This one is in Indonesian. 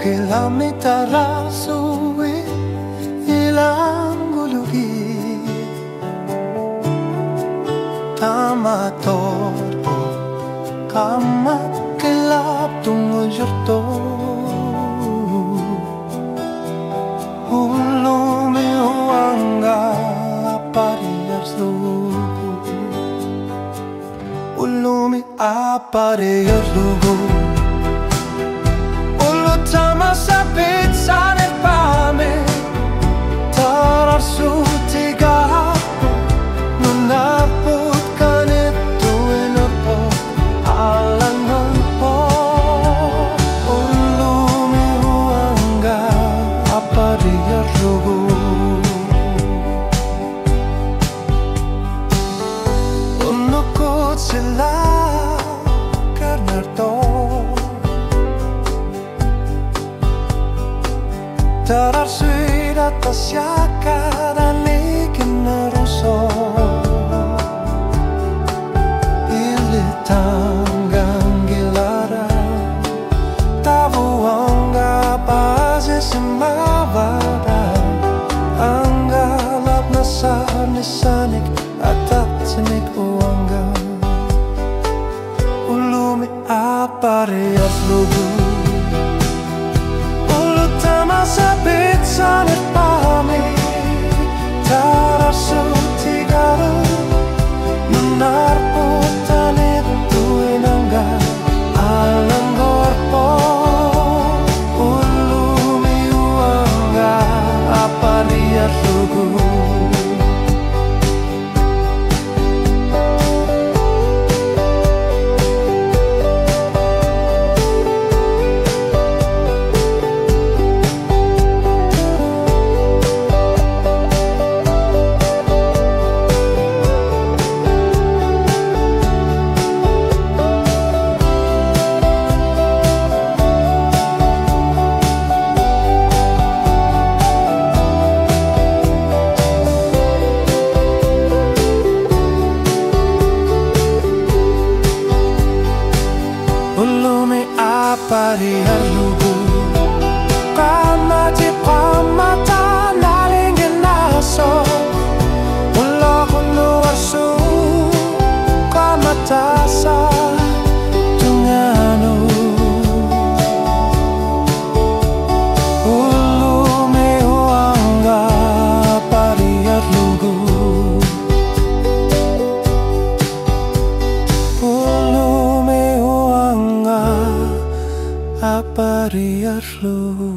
kilometer suwi ilang gulugi tamator kamat kelap tunggu jorto ulumi uangga pariarsu ulumi apariarsu Tama sapit sa nagpame Tararsu tiga Nunapot ka nito inorpo Alangan po Ulumi huangga Apariyar lugu Unukot sila Karnarto Tararsuit atas yakadani kinaruso Ilitanggang gilara Tabuanga pase semavada Anggalap na sanisanik Atat sinik uangga Ulumi apariyas lugu Masapit sa nagpami Tararsu tigaru Menarputan itu inangga Alang gorpo Ulumi uangga Apariyar lugu Ulumi apariyar lugu Kamati pamata nalingin naso Ulo kuluarsu Kamata sa tungano Ulumi huangga apariyar lugu Apariyar lugu